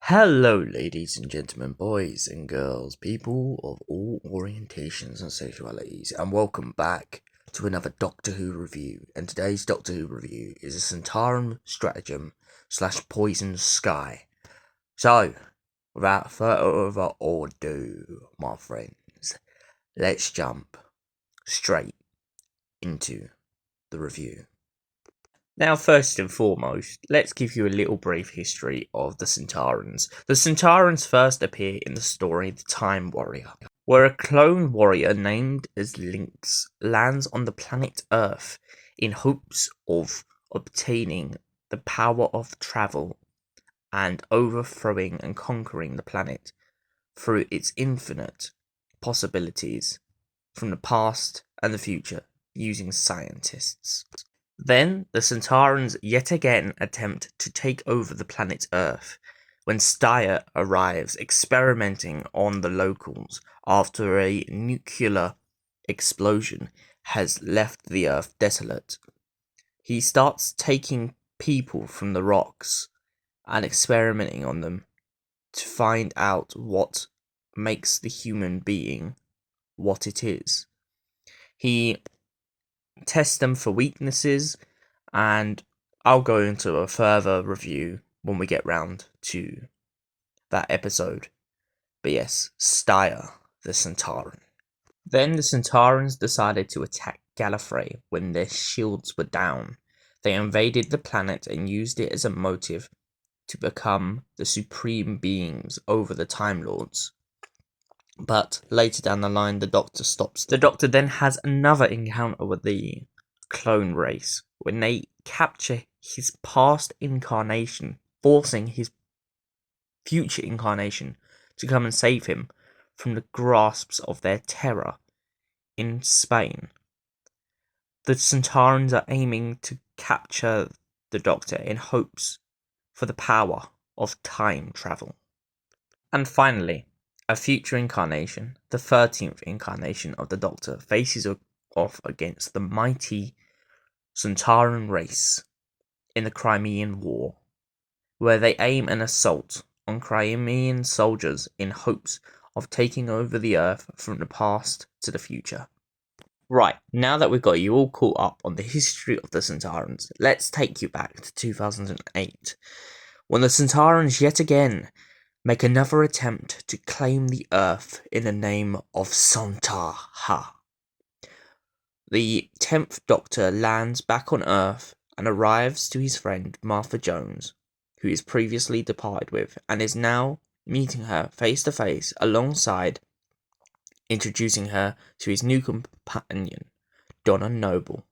Hello, ladies and gentlemen, boys and girls, people of all orientations and sexualities, and welcome back to another Doctor Who review. And today's Doctor Who review is a Sontaran Stratagem / Poison Sky. So, without further ado, my friends, let's jump straight into the review. Now, first and foremost, let's give you a little brief history of the Sontarans. The Sontarans first appear in the story The Time Warrior, where a clone warrior named as Lynx lands on the planet Earth in hopes of obtaining the power of travel and overthrowing and conquering the planet through its infinite possibilities from the past and the future using scientists. Then the Sontarans yet again attempt to take over the planet Earth when Steyr arrives experimenting on the locals after a nuclear explosion has left the Earth desolate. He starts taking people from the rocks and experimenting on them to find out what makes the human being what it is. He tests them for weaknesses, and I'll go into a further review when we get round to that episode. But yes, Steyr, the Sontaran. Then the Sontarans decided to attack Gallifrey when their shields were down. They invaded the planet and used it as a motive to become the supreme beings over the Time Lords. But later down the line, the Doctor stops. The Doctor then has another encounter with the clone race when they capture his past incarnation, forcing his future incarnation to come and save him from the grasps of their terror in Spain. The Sontarans are aiming to capture the Doctor in hopes for the power of time travel. And finally, a future incarnation, the 13th incarnation of the Doctor, faces off against the mighty Sontaran race in the Crimean War, where they aim an assault on Crimean soldiers in hopes of taking over the Earth from the past to the future. Right, now that we've got you all caught up on the history of the Sontarans, let's take you back to 2008, when the Sontarans yet again make another attempt to claim the Earth in the name of Sontar. The 10th Doctor lands back on Earth and arrives to his friend Martha Jones, who is previously departed with, and is now meeting her face to face alongside introducing her to his new companion, Donna Noble.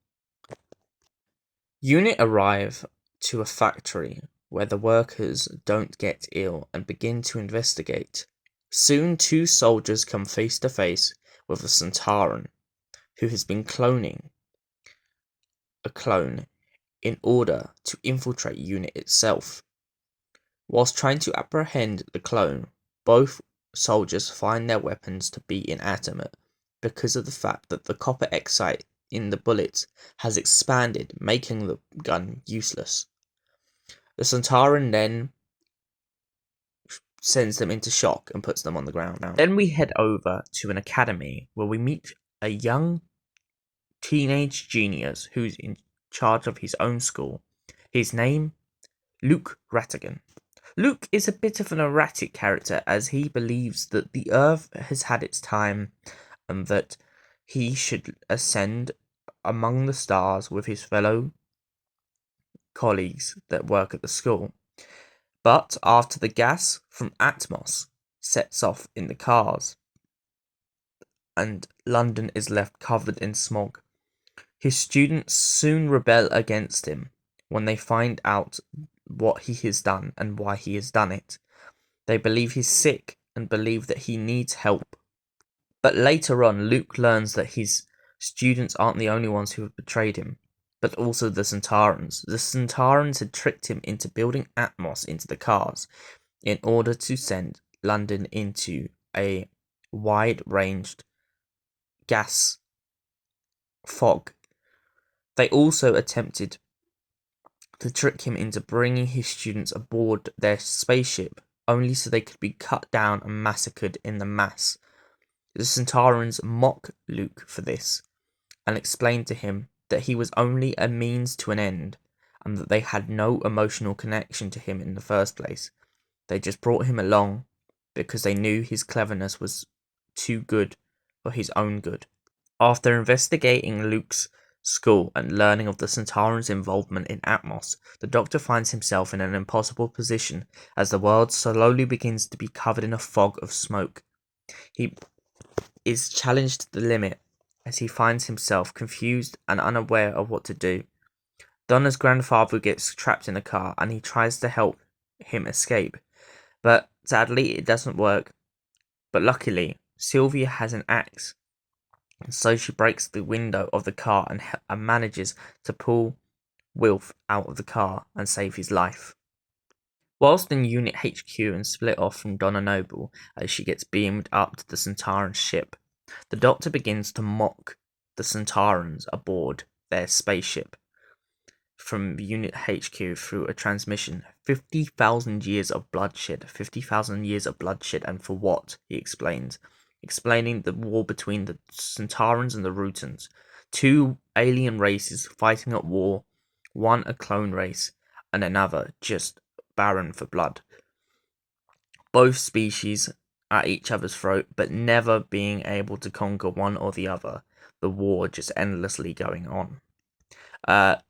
Unit arrive to a factory where the workers don't get ill and begin to investigate. Soon 2 soldiers come face to face with a Sontaran who has been cloning a clone in order to infiltrate Unit itself. Whilst trying to apprehend the clone, both soldiers find their weapons to be inanimate because of the fact that the copper excite in the bullets has expanded, making the gun useless. The Sontaran then sends them into shock and puts them on the ground. Then we head over to an academy where we meet a young teenage genius who's in charge of his own school. His name, Luke Rattigan. Luke is a bit of an erratic character as he believes that the Earth has had its time and that he should ascend among the stars with his fellow colleagues that work at the school. But after the gas from atmos sets off in the cars and London is left covered in smog, his students soon rebel against him when they find out what he has done and why he has done it. They believe he's sick and believe that he needs help. But later on, Luke learns that his students aren't the only ones who have betrayed him, but also the Sontarans. The Sontarans had tricked him into building atmos into the cars in order to send London into a wide-ranged gas fog. They also attempted to trick him into bringing his students aboard their spaceship only so they could be cut down and massacred in the mass. The Sontarans mock Luke for this, and explain to him that he was only a means to an end, and that they had no emotional connection to him in the first place. They just brought him along because they knew his cleverness was too good for his own good. After investigating Luke's school and learning of the Sontarans' involvement in Atmos, the Doctor finds himself in an impossible position as the world slowly begins to be covered in a fog of smoke. He is challenged to the limit as he finds himself confused and unaware of what to do. Donna's grandfather gets trapped in the car and he tries to help him escape, but sadly it doesn't work. But luckily, Sylvia has an axe, and so she breaks the window of the car and manages to pull Wilf out of the car and save his life. Whilst in Unit HQ and split off from Donna Noble as she gets beamed up to the Sontaran ship, the Doctor begins to mock the Sontarans aboard their spaceship from Unit HQ through a transmission. 50,000 years of bloodshed. 50,000 years of bloodshed, and for what? He explains. Explaining the war between the Sontarans and the Rootans. Two alien races fighting at war, one a clone race, and another just barren for blood. Both species at each other's throat, but never being able to conquer one or the other. The war just endlessly going on.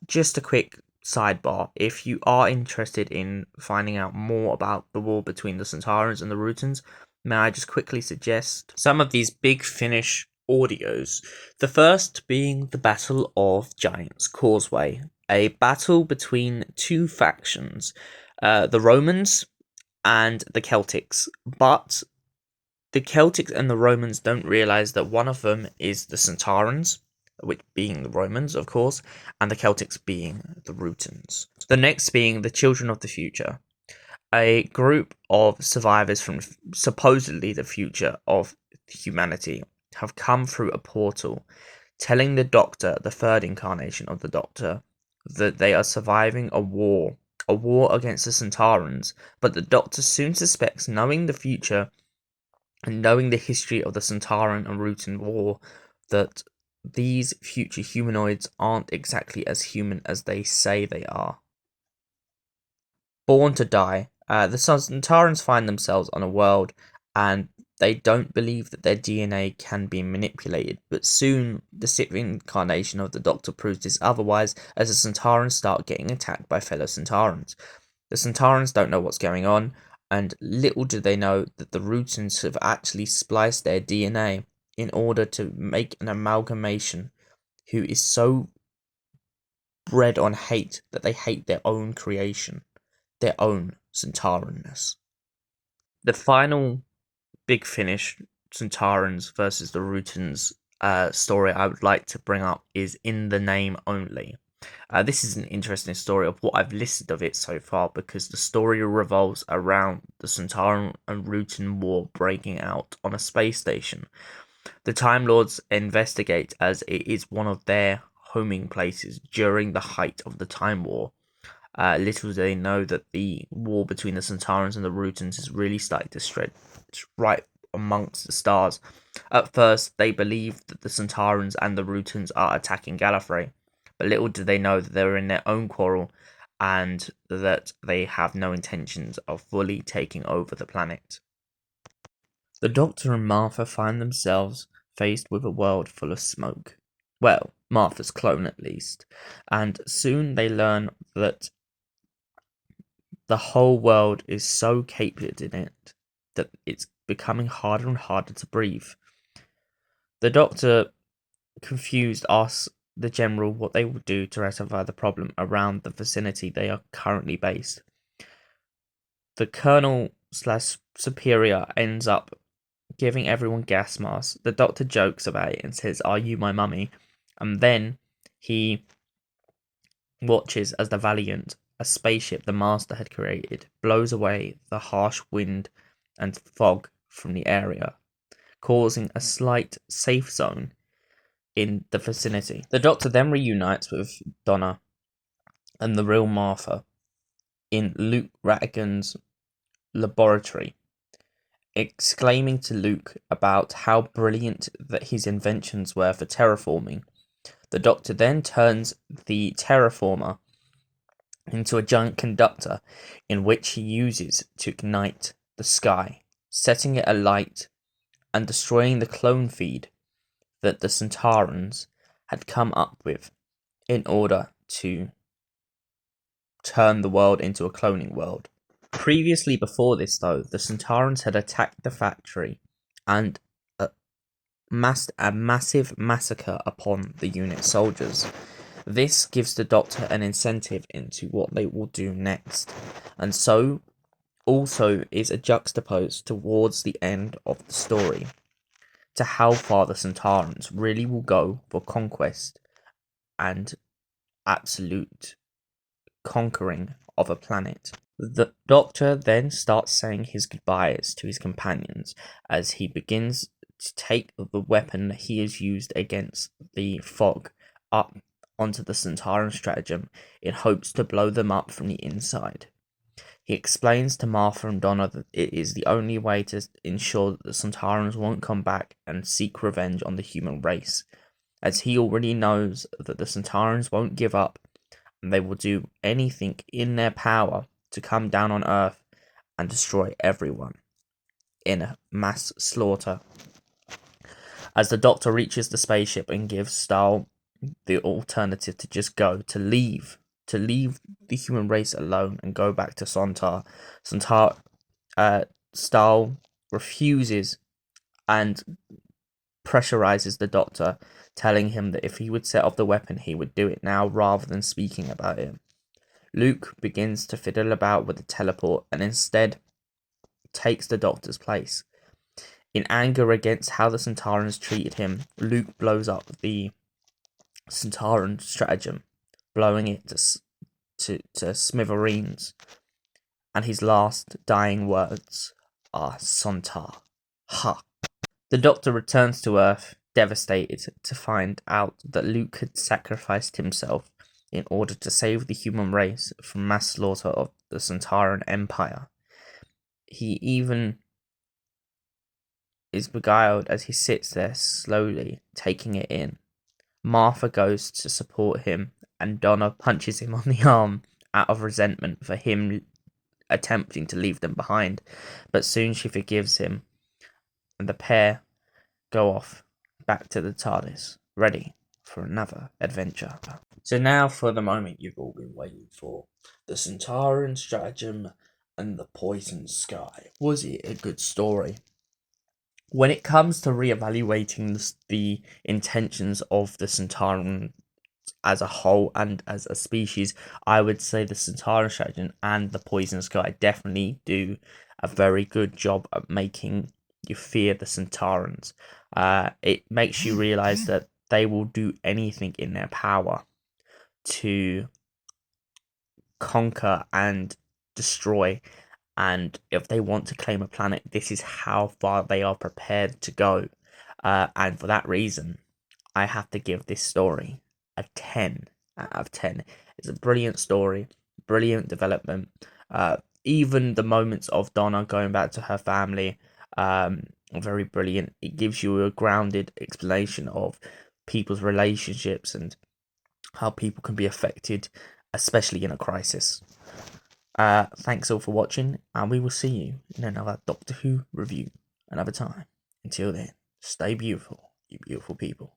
Just a quick sidebar, if you are interested in finding out more about the war between the Sontarans and the Rootans, may I just quickly suggest some of these Big Finish audios. The first being the Battle of Giants Causeway, a battle between two factions, the Romans and the Celtics, but the Celtics and the Romans don't realize that one of them is the Sontarans, which being the Romans, of course, and the Celtics being the Rootans. The next being the Children of the Future, a group of survivors from supposedly the future of humanity have come through a portal, telling the Doctor, the third incarnation of the Doctor, that they are surviving a war against the Sontarans, but the Doctor soon suspects, knowing the future and knowing the history of the Sontaran and Rootan war, that these future humanoids aren't exactly as human as they say they are. Born to Die. The Sontarans find themselves on a world and they don't believe that their DNA can be manipulated, but soon the sixth incarnation of the Doctor proves this otherwise as the Sontarans start getting attacked by fellow Sontarans. The Sontarans don't know what's going on, and little do they know that the Rootans have actually spliced their DNA in order to make an amalgamation who is so bred on hate that they hate their own creation, their own Sontaranness. The final Big Finish, Sontarans versus the Rootans story I would like to bring up is In the Name Only. This is an interesting story of what I've listed of it so far, because the story revolves around the Sontaran and Rootan war breaking out on a space station. The Time Lords investigate as it is one of their homing places during the height of the Time War. Little do they know that the war between the Sontarans and the Rootans is really starting to spread right amongst the stars. At first, they believe that the Sontarans and the Rootans are attacking Gallifrey, but little do they know that they're in their own quarrel and that they have no intentions of fully taking over the planet. The Doctor and Martha find themselves faced with a world full of smoke. Well, Martha's clone at least. And soon they learn that the whole world is so captured in it that it's becoming harder and harder to breathe. The Doctor, confused, asks the General what they will do to rectify the problem around the vicinity they are currently based. The Colonel/Superior ends up giving everyone gas masks. The Doctor jokes about it and says, "Are you my mummy?" And then he watches as the Valiant, a spaceship the Master had created, blows away the harsh wind and fog from the area, causing a slight safe zone in the vicinity. The Doctor then reunites with Donna and the real Martha in Luke Rattigan's laboratory, exclaiming to Luke about how brilliant that his inventions were for terraforming. The Doctor then turns the terraformer into a giant conductor in which he uses to ignite the sky, setting it alight and destroying the clone feed that the Sontarans had come up with in order to turn the world into a cloning world. Previously, before this though, the Sontarans had attacked the factory and massed a massive massacre upon the unit soldiers. This gives the Doctor an incentive into what they will do next, and so also is a juxtaposed towards the end of the story to how far the Sontarans really will go for conquest and absolute conquering of a planet. The Doctor then starts saying his goodbyes to his companions as he begins to take the weapon that he has used against the fog up onto the Sontaran stratagem in hopes to blow them up from the inside. He explains to Martha and Donna that it is the only way to ensure that the Sontarans won't come back and seek revenge on the human race, as he already knows that the Sontarans won't give up and they will do anything in their power to come down on Earth and destroy everyone in a mass slaughter. As the Doctor reaches the spaceship and gives Stahl the alternative to just go, to leave the human race alone and go back to Sontar, Stahl refuses and pressurizes the Doctor, telling him that if he would set off the weapon, he would do it now rather than speaking about it. Luke begins to fiddle about with the teleport and instead takes the Doctor's place. In anger against how the Sontarans treated him, Luke blows up the Sontaran stratagem, blowing it to smithereens, and his last dying words are Sontar. Ha! The Doctor returns to Earth, devastated to find out that Luke had sacrificed himself in order to save the human race from mass slaughter of the Sontaran Empire. He even is beguiled as he sits there slowly taking it in. Martha goes to support him and Donna punches him on the arm out of resentment for him attempting to leave them behind, but soon she forgives him and the pair go off back to the TARDIS, ready for another adventure. So now for the moment you've all been waiting for. The Sontaran Stratagem and the Poison Sky. Was it a good story? When it comes to reevaluating the intentions of the Sontaran as a whole and as a species, I would say the Sontaran Stratagem and the Poison Sky definitely do a very good job at making you fear the Sontarans. It makes you realize that they will do anything in their power to conquer and destroy, and if they want to claim a planet, this is how far they are prepared to go, and for that reason I have to give this story a 10 out of 10. It's a brilliant story, brilliant development. Even the moments of Donna going back to her family, very brilliant. It gives you a grounded explanation of people's relationships and how people can be affected, especially in a crisis. Thanks all for watching, and we will see you in another Doctor Who review another time. Until then, stay beautiful, you beautiful people.